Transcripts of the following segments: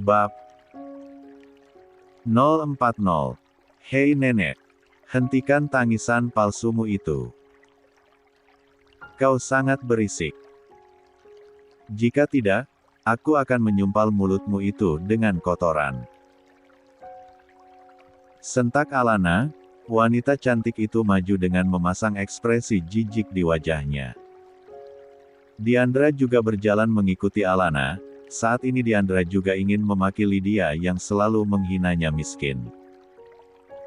Bab 040. Hei nenek, hentikan tangisan palsumu itu. Kau sangat berisik. Jika tidak, aku akan menyumpal mulutmu itu dengan kotoran. Sentak Alana, wanita cantik itu maju dengan memasang ekspresi jijik di wajahnya. Diandra juga berjalan mengikuti Alana. Saat ini Diandra juga ingin memaki Lydia yang selalu menghinanya miskin.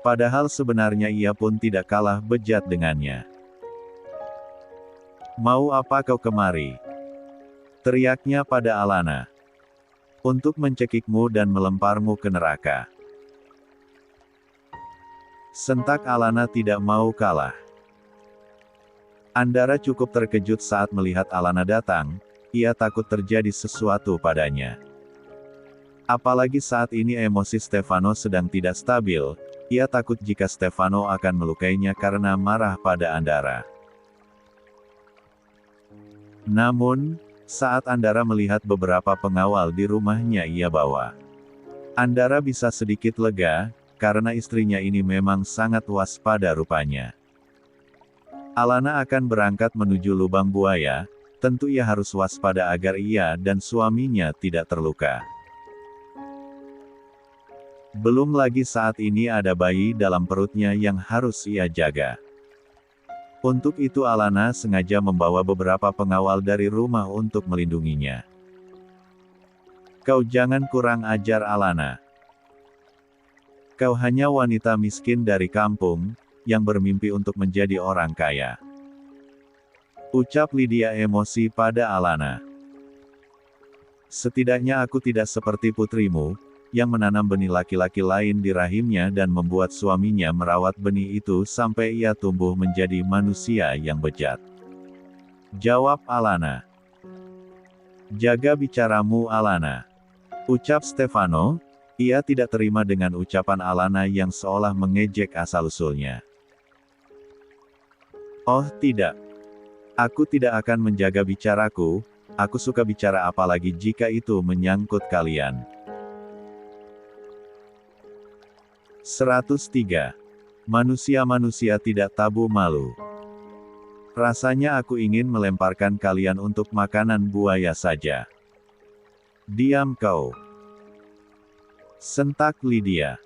Padahal sebenarnya ia pun tidak kalah bejat dengannya. Mau apa kau kemari? Teriaknya pada Alana. Untuk mencekikmu dan melemparmu ke neraka. Sentak Alana tidak mau kalah. Andara cukup terkejut saat melihat Alana datang. Ia takut terjadi sesuatu padanya. Apalagi saat ini emosi Stefano sedang tidak stabil. Ia takut jika Stefano akan melukainya karena marah pada Andara. Namun, saat Andara melihat beberapa pengawal di rumahnya ia bawa, Andara bisa sedikit lega, karena istrinya ini memang sangat waspada rupanya. Alana akan berangkat menuju lubang buaya, tentu ia harus waspada agar ia dan suaminya tidak terluka. Belum lagi saat ini ada bayi dalam perutnya yang harus ia jaga. Untuk itu Alana sengaja membawa beberapa pengawal dari rumah untuk melindunginya. Kau jangan kurang ajar Alana. Kau hanya wanita miskin dari kampung, yang bermimpi untuk menjadi orang kaya. Ucap Lydia emosi pada Alana. Setidaknya aku tidak seperti putrimu, yang menanam benih laki-laki lain di rahimnya dan membuat suaminya merawat benih itu sampai ia tumbuh menjadi manusia yang bejat. Jawab Alana. Jaga bicaramu Alana. Ucap Stefano. Ia tidak terima dengan ucapan Alana yang seolah mengejek asal-usulnya. Oh tidak. Aku tidak akan menjaga bicaraku, aku suka bicara apalagi jika itu menyangkut kalian. 103. Manusia-manusia tidak tabu malu. Rasanya aku ingin melemparkan kalian untuk makanan buaya saja. Diam kau. Sentak Lydia.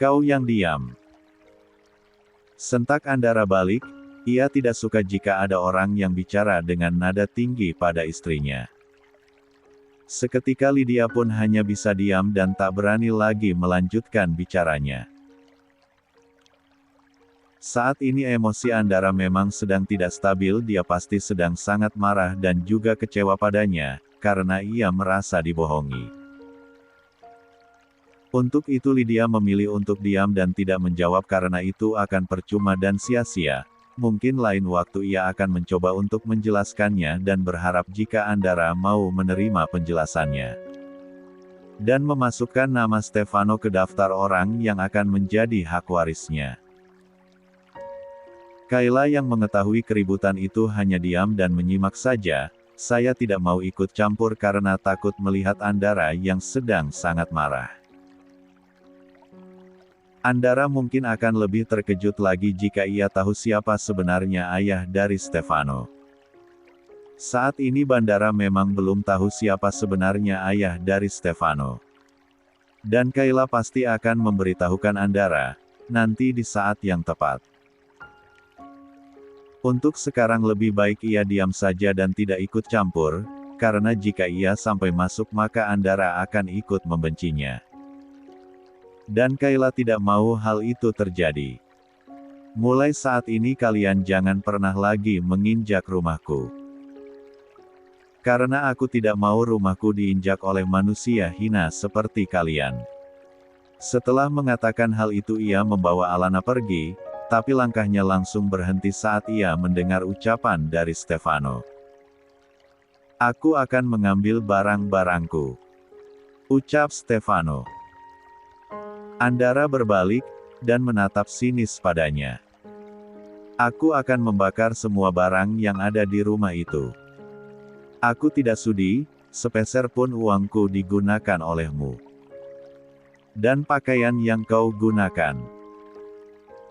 Kau yang diam. Sentak Andara balik, ia tidak suka jika ada orang yang bicara dengan nada tinggi pada istrinya. Seketika Lydia pun hanya bisa diam dan tak berani lagi melanjutkan bicaranya. Saat ini emosi Andara memang sedang tidak stabil, dia pasti sedang sangat marah dan juga kecewa padanya, karena ia merasa dibohongi. Untuk itu Lydia memilih untuk diam dan tidak menjawab karena itu akan percuma dan sia-sia. Mungkin lain waktu ia akan mencoba untuk menjelaskannya dan berharap jika Andara mau menerima penjelasannya. Dan memasukkan nama Stefano ke daftar orang yang akan menjadi hak warisnya. Kayla yang mengetahui keributan itu hanya diam dan menyimak saja. Saya tidak mau ikut campur karena takut melihat Andara yang sedang sangat marah. Andara mungkin akan lebih terkejut lagi jika ia tahu siapa sebenarnya ayah dari Stefano. Saat ini Bandara memang belum tahu siapa sebenarnya ayah dari Stefano. Dan Kayla pasti akan memberitahukan Andara, nanti di saat yang tepat. Untuk sekarang lebih baik ia diam saja dan tidak ikut campur, karena jika ia sampai masuk maka Andara akan ikut membencinya. Dan Kayla tidak mau hal itu terjadi. Mulai saat ini kalian jangan pernah lagi menginjak rumahku. Karena aku tidak mau rumahku diinjak oleh manusia hina seperti kalian. Setelah mengatakan hal itu ia membawa Alana pergi, tapi langkahnya langsung berhenti saat ia mendengar ucapan dari Stefano. Aku akan mengambil barang-barangku. Ucap Stefano. Andara berbalik, dan menatap sinis padanya. Aku akan membakar semua barang yang ada di rumah itu. Aku tidak sudi, sepeser pun uangku digunakan olehmu. Dan pakaian yang kau gunakan.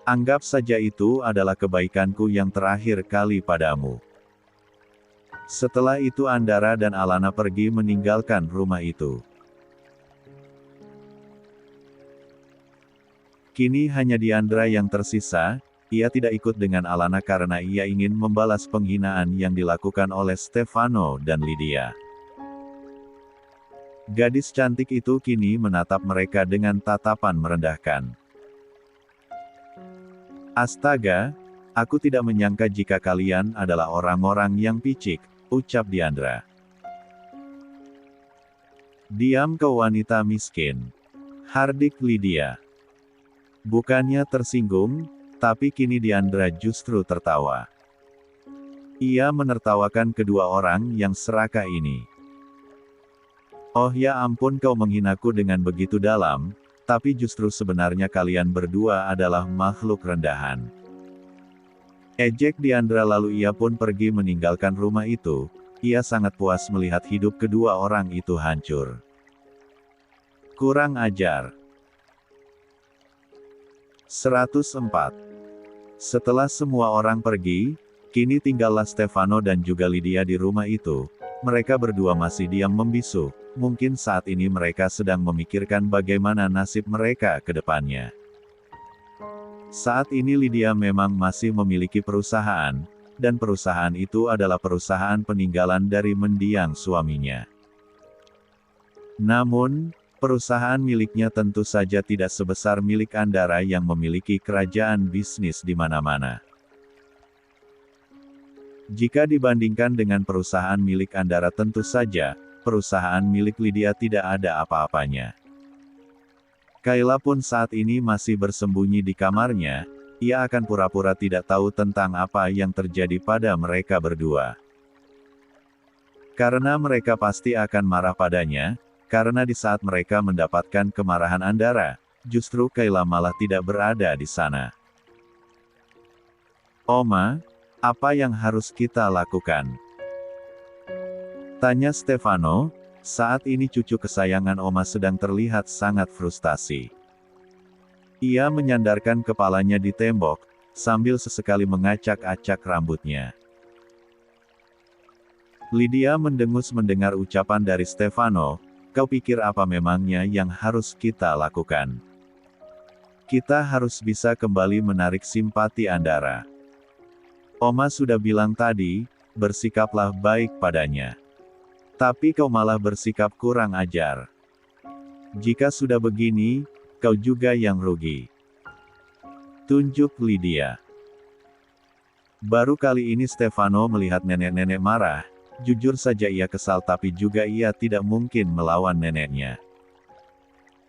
Anggap saja itu adalah kebaikanku yang terakhir kali padamu. Setelah itu Andara dan Alana pergi meninggalkan rumah itu. Kini hanya Diandra yang tersisa. Ia tidak ikut dengan Alana karena ia ingin membalas penghinaan yang dilakukan oleh Stefano dan Lydia. Gadis cantik itu kini menatap mereka dengan tatapan merendahkan. Astaga, aku tidak menyangka jika kalian adalah orang-orang yang picik, ucap Diandra. Diam kau wanita miskin. Hardik Lydia. Bukannya tersinggung, tapi kini Diandra justru tertawa. Ia menertawakan kedua orang yang serakah ini. Oh ya ampun kau menghinaku dengan begitu dalam, tapi justru sebenarnya kalian berdua adalah makhluk rendahan. Ejek Diandra lalu ia pun pergi meninggalkan rumah itu. Ia sangat puas melihat hidup kedua orang itu hancur. Kurang ajar. 104. Setelah semua orang pergi, kini tinggallah Stefano dan juga Lydia di rumah itu. Mereka berdua masih diam membisu. Mungkin saat ini mereka sedang memikirkan bagaimana nasib mereka ke depannya. Saat ini Lydia memang masih memiliki perusahaan, dan perusahaan itu adalah perusahaan peninggalan dari mendiang suaminya. Namun, perusahaan miliknya tentu saja tidak sebesar milik Andara yang memiliki kerajaan bisnis di mana-mana. Jika dibandingkan dengan perusahaan milik Andara tentu saja, perusahaan milik Lydia tidak ada apa-apanya. Kayla pun saat ini masih bersembunyi di kamarnya, ia akan pura-pura tidak tahu tentang apa yang terjadi pada mereka berdua. Karena mereka pasti akan marah padanya, karena di saat mereka mendapatkan kemarahan Andara, justru Kayla malah tidak berada di sana. Oma, apa yang harus kita lakukan? Tanya Stefano, saat ini cucu kesayangan Oma sedang terlihat sangat frustasi. Ia menyandarkan kepalanya di tembok, sambil sesekali mengacak-acak rambutnya. Lydia mendengus mendengar ucapan dari Stefano. Kau pikir apa memangnya yang harus kita lakukan? Kita harus bisa kembali menarik simpati Andara. Oma sudah bilang tadi, bersikaplah baik padanya. Tapi kau malah bersikap kurang ajar. Jika sudah begini, kau juga yang rugi. Tunjuk Lydia. Baru kali ini Stefano melihat nenek-nenek marah. Jujur saja ia kesal tapi juga ia tidak mungkin melawan neneknya.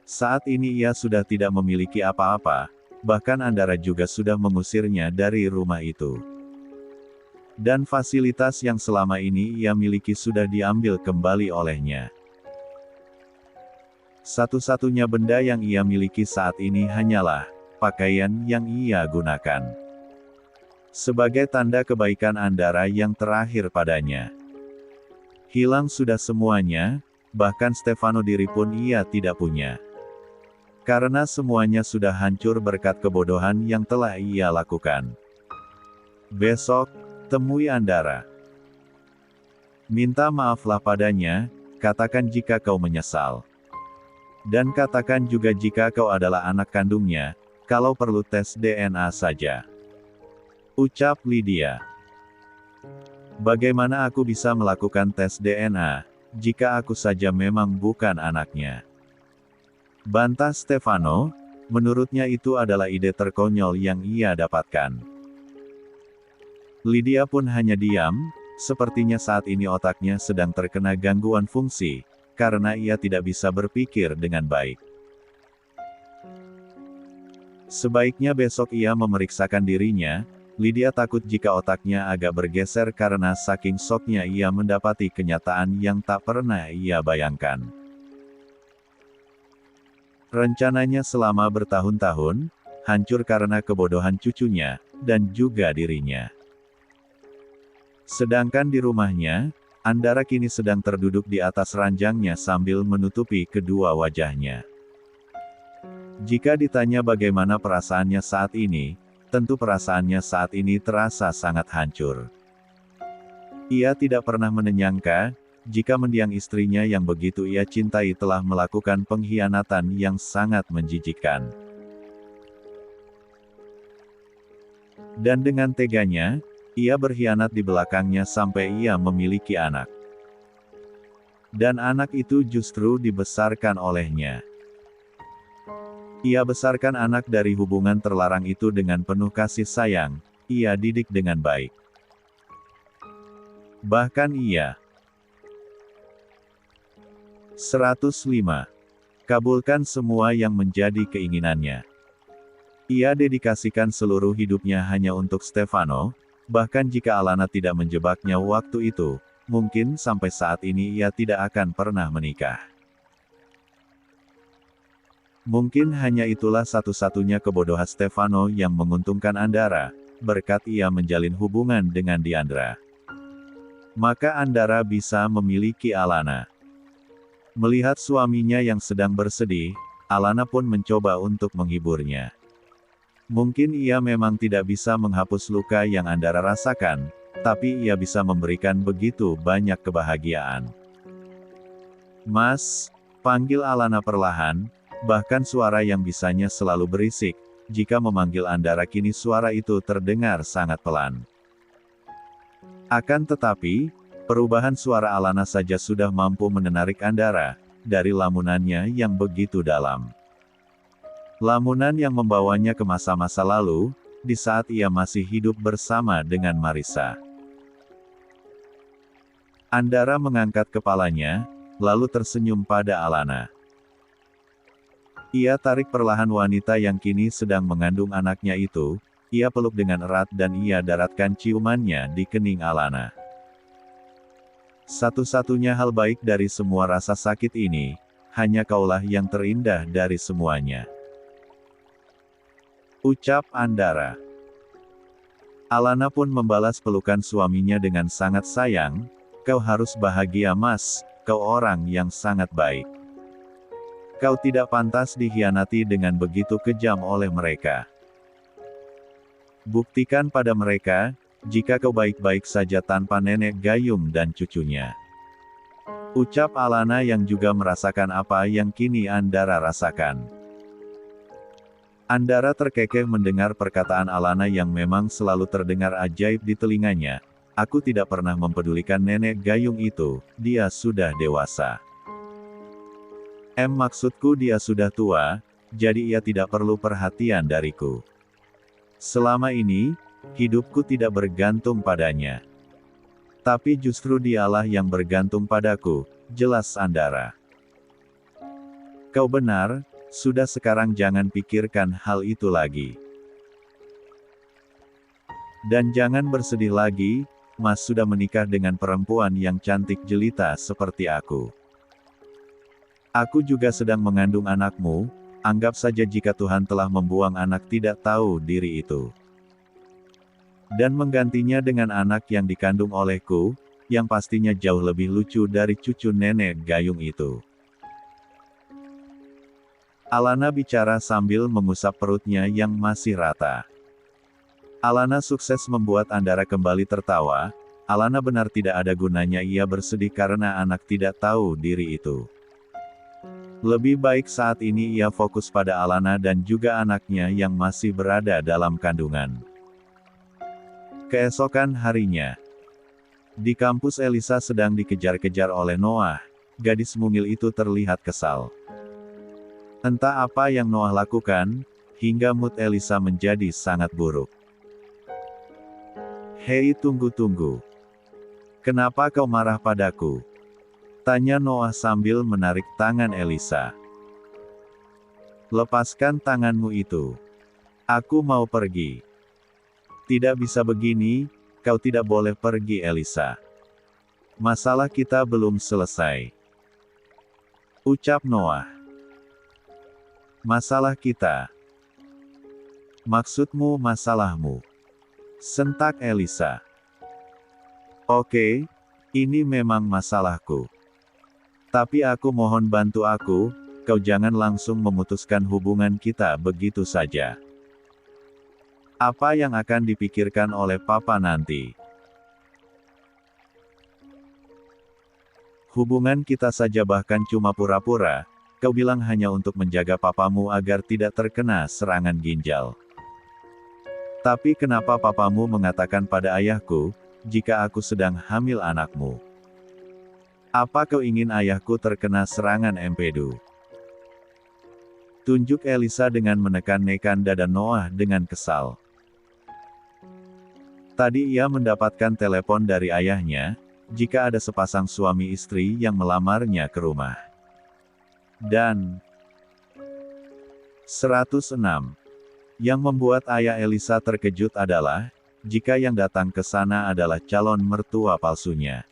Saat ini ia sudah tidak memiliki apa-apa, bahkan Andara juga sudah mengusirnya dari rumah itu. Dan fasilitas yang selama ini ia miliki sudah diambil kembali olehnya. Satu-satunya benda yang ia miliki saat ini hanyalah pakaian yang ia gunakan. Sebagai tanda kebaikan Andara yang terakhir padanya. Hilang sudah semuanya, bahkan Stefano diri pun ia tidak punya. Karena semuanya sudah hancur berkat kebodohan yang telah ia lakukan. Besok, temui Andara. Minta maaflah padanya, katakan jika kau menyesal. Dan katakan juga jika kau adalah anak kandungnya, kalau perlu tes DNA saja. Ucap Lydia. Bagaimana aku bisa melakukan tes DNA, jika aku saja memang bukan anaknya? Bantah Stefano, menurutnya itu adalah ide terkonyol yang ia dapatkan. Lydia pun hanya diam, sepertinya saat ini otaknya sedang terkena gangguan fungsi, karena ia tidak bisa berpikir dengan baik. Sebaiknya besok ia memeriksakan dirinya. Lydia takut jika otaknya agak bergeser karena saking syoknya ia mendapati kenyataan yang tak pernah ia bayangkan. Rencananya selama bertahun-tahun, hancur karena kebodohan cucunya, dan juga dirinya. Sedangkan di rumahnya, Andara kini sedang terduduk di atas ranjangnya sambil menutupi kedua wajahnya. Jika ditanya bagaimana perasaannya saat ini, tentu perasaannya saat ini terasa sangat hancur. Ia tidak pernah menyangka, jika mendiang istrinya yang begitu ia cintai telah melakukan pengkhianatan yang sangat menjijikkan. Dan dengan teganya, ia berkhianat di belakangnya sampai ia memiliki anak. Dan anak itu justru dibesarkan olehnya. Ia besarkan anak dari hubungan terlarang itu dengan penuh kasih sayang, ia didik dengan baik. Bahkan ia 105. Kabulkan semua yang menjadi keinginannya. Ia dedikasikan seluruh hidupnya hanya untuk Stefano. Bahkan jika Alana tidak menjebaknya waktu itu, mungkin sampai saat ini ia tidak akan pernah menikah. Mungkin hanya itulah satu-satunya kebodohan Stefano yang menguntungkan Andara, berkat ia menjalin hubungan dengan Diandra. Maka Andara bisa memiliki Alana. Melihat suaminya yang sedang bersedih, Alana pun mencoba untuk menghiburnya. Mungkin ia memang tidak bisa menghapus luka yang Andara rasakan, tapi ia bisa memberikan begitu banyak kebahagiaan. Mas, panggil Alana perlahan, bahkan suara yang bisanya selalu berisik, jika memanggil Andara kini suara itu terdengar sangat pelan. Akan tetapi, perubahan suara Alana saja sudah mampu menarik Andara, dari lamunannya yang begitu dalam. Lamunan yang membawanya ke masa-masa lalu, di saat ia masih hidup bersama dengan Marissa. Andara mengangkat kepalanya, lalu tersenyum pada Alana. Ia tarik perlahan wanita yang kini sedang mengandung anaknya itu, ia peluk dengan erat dan ia daratkan ciumannya di kening Alana. Satu-satunya hal baik dari semua rasa sakit ini, hanya kaulah yang terindah dari semuanya. Ucap Andara. Alana pun membalas pelukan suaminya dengan sangat sayang, kau harus bahagia mas, kau orang yang sangat baik. Kau tidak pantas dikhianati dengan begitu kejam oleh mereka. Buktikan pada mereka, jika kau baik-baik saja tanpa nenek gayung dan cucunya. Ucap Alana yang juga merasakan apa yang kini Andara rasakan. Andara terkekeh mendengar perkataan Alana yang memang selalu terdengar ajaib di telinganya. Aku tidak pernah mempedulikan nenek gayung itu, dia sudah dewasa. Maksudku dia sudah tua, jadi ia tidak perlu perhatian dariku. Selama ini, hidupku tidak bergantung padanya. Tapi justru dialah yang bergantung padaku, jelas Andara. Kau benar. Sudah sekarang jangan pikirkan hal itu lagi. Dan jangan bersedih lagi, Mas sudah menikah dengan perempuan yang cantik jelita seperti aku. Aku juga sedang mengandung anakmu, anggap saja jika Tuhan telah membuang anak tidak tahu diri itu. Dan menggantinya dengan anak yang dikandung olehku, yang pastinya jauh lebih lucu dari cucu nenek gayung itu. Alana bicara sambil mengusap perutnya yang masih rata. Alana sukses membuat Andara kembali tertawa. Alana benar tidak ada gunanya ia bersedih karena anak tidak tahu diri itu. Lebih baik saat ini ia fokus pada Alana dan juga anaknya yang masih berada dalam kandungan. Keesokan harinya, di kampus Elisa sedang dikejar-kejar oleh Noah. Gadis mungil itu terlihat kesal. Entah apa yang Noah lakukan, hingga mood Elisa menjadi sangat buruk. Hei tunggu. Kenapa kau marah padaku? Tanya Noah sambil menarik tangan Elisa. Lepaskan tanganmu itu. Aku mau pergi. Tidak bisa begini, kau tidak boleh pergi Elisa. Masalah kita belum selesai. Ucap Noah. Masalah kita. Maksudmu masalahmu. Sentak Elisa. Oke, Ini memang masalahku. Tapi aku mohon bantu aku, kau jangan langsung memutuskan hubungan kita begitu saja. Apa yang akan dipikirkan oleh papa nanti? Hubungan kita saja bahkan cuma pura-pura, kau bilang hanya untuk menjaga papamu agar tidak terkena serangan ginjal. Tapi kenapa papamu mengatakan pada ayahku, jika aku sedang hamil anakmu? Apa kau ingin ayahku terkena serangan empedu? Tunjuk Elisa dengan menekan-nekan dada Noah dengan kesal. Tadi ia mendapatkan telepon dari ayahnya, jika ada sepasang suami istri yang melamarnya ke rumah. Dan 106. Yang membuat ayah Elisa terkejut adalah, jika yang datang ke sana adalah calon mertua palsunya.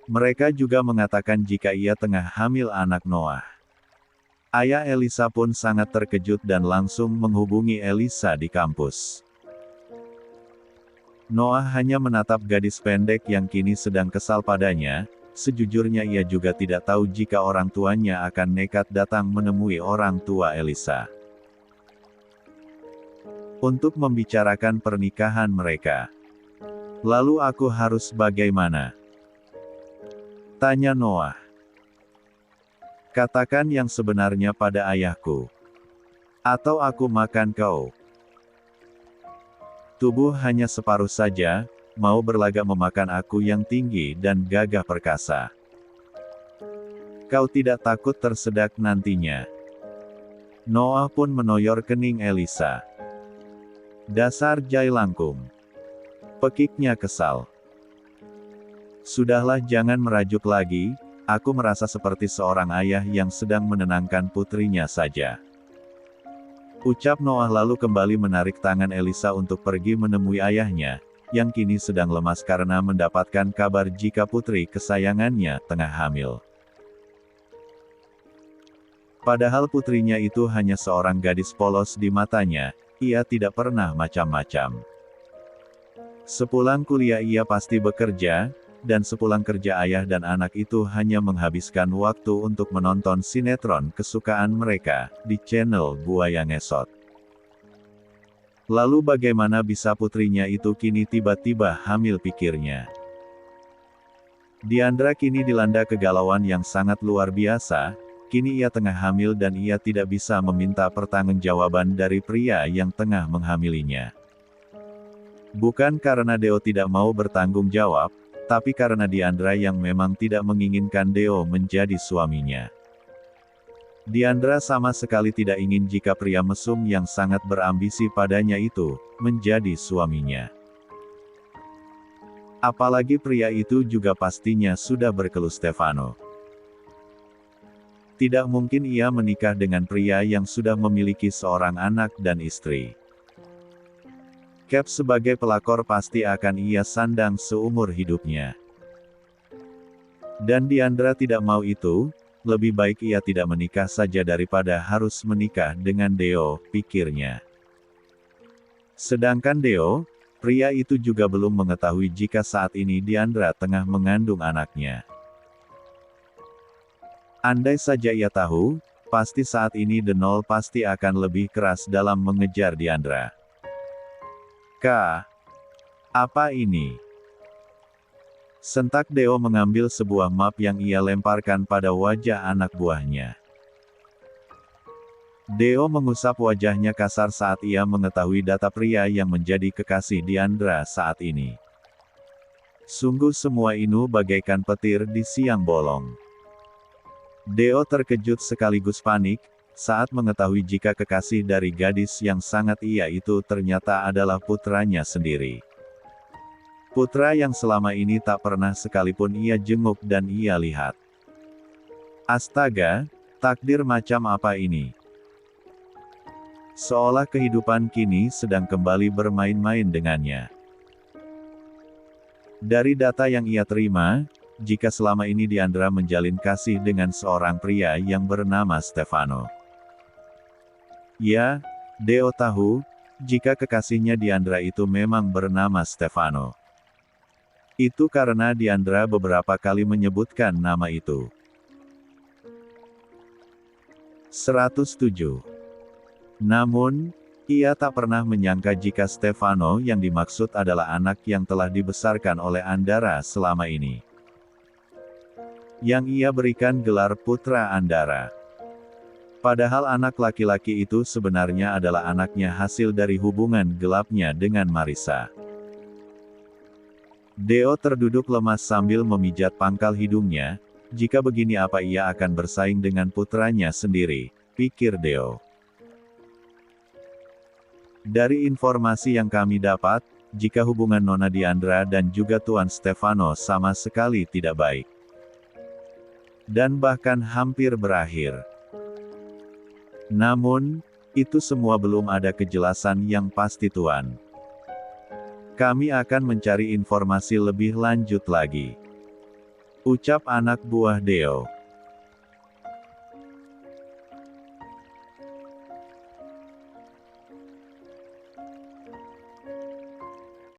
Mereka juga mengatakan jika ia tengah hamil anak Noah. Ayah Elisa pun sangat terkejut dan langsung menghubungi Elisa di kampus. Noah hanya menatap gadis pendek yang kini sedang kesal padanya. Sejujurnya ia juga tidak tahu jika orang tuanya akan nekat datang menemui orang tua Elisa untuk membicarakan pernikahan mereka. Lalu aku harus bagaimana? Tanya Noah. Katakan yang sebenarnya pada ayahku. Atau aku makan kau. Tubuh hanya separuh saja, mau berlagak memakan aku yang tinggi dan gagah perkasa. Kau tidak takut tersedak nantinya? Noah pun menoyor kening Elisa. Dasar jailangkung. Pekiknya kesal. Sudahlah, jangan merajuk lagi, aku merasa seperti seorang ayah yang sedang menenangkan putrinya saja. Ucap Noah lalu kembali menarik tangan Elisa untuk pergi menemui ayahnya, yang kini sedang lemas karena mendapatkan kabar jika putri kesayangannya tengah hamil. Padahal putrinya itu hanya seorang gadis polos di matanya, ia tidak pernah macam-macam. Sepulang kuliah ia pasti bekerja, dan sepulang kerja ayah dan anak itu hanya menghabiskan waktu untuk menonton sinetron kesukaan mereka, di channel Buaya Ngesot. Lalu bagaimana bisa putrinya itu kini tiba-tiba hamil, pikirnya. Diandra kini dilanda kegalauan yang sangat luar biasa. Kini ia tengah hamil dan ia tidak bisa meminta pertanggungjawaban dari pria yang tengah menghamilinya. Bukan karena Deo tidak mau bertanggung jawab, tapi karena Diandra yang memang tidak menginginkan Deo menjadi suaminya. Diandra sama sekali tidak ingin jika pria mesum yang sangat berambisi padanya itu menjadi suaminya. Apalagi pria itu juga pastinya sudah berkeluh Stefano. Tidak mungkin ia menikah dengan pria yang sudah memiliki seorang anak dan istri. Cap sebagai pelakor pasti akan ia sandang seumur hidupnya. Dan Diandra tidak mau itu, lebih baik ia tidak menikah saja daripada harus menikah dengan Deo, pikirnya. Sedangkan Deo, pria itu juga belum mengetahui jika saat ini Diandra tengah mengandung anaknya. Andai saja ia tahu, pasti saat ini Denol pasti akan lebih keras dalam mengejar Diandra. Apa ini? Sentak Deo mengambil sebuah map yang ia lemparkan pada wajah anak buahnya. Deo mengusap wajahnya kasar saat ia mengetahui data pria yang menjadi kekasih Diandra saat ini. Sungguh semua ini bagaikan petir di siang bolong. Deo terkejut sekaligus panik, saat mengetahui jika kekasih dari gadis yang sangat ia itu ternyata adalah putranya sendiri. Putra yang selama ini tak pernah sekalipun ia jenguk dan ia lihat. Astaga, takdir macam apa ini? Seolah kehidupan kini sedang kembali bermain-main dengannya. Dari data yang ia terima, jika selama ini Diandra menjalin kasih dengan seorang pria yang bernama Stefano. Ya, Deo tahu, jika kekasihnya Diandra itu memang bernama Stefano. Itu karena Diandra beberapa kali menyebutkan nama itu. 107. Namun, ia tak pernah menyangka jika Stefano yang dimaksud adalah anak yang telah dibesarkan oleh Andara selama ini. Yang ia berikan gelar Putra Andara. Padahal anak laki-laki itu sebenarnya adalah anaknya hasil dari hubungan gelapnya dengan Marissa. Deo terduduk lemas sambil memijat pangkal hidungnya. Jika begini apa ia akan bersaing dengan putranya sendiri, pikir Deo. Dari informasi yang kami dapat, jika hubungan Nona Diandra dan juga Tuan Stefano sama sekali tidak baik. Dan bahkan hampir berakhir. Namun, itu semua belum ada kejelasan yang pasti Tuan. Kami akan mencari informasi lebih lanjut lagi. Ucap anak buah Deo.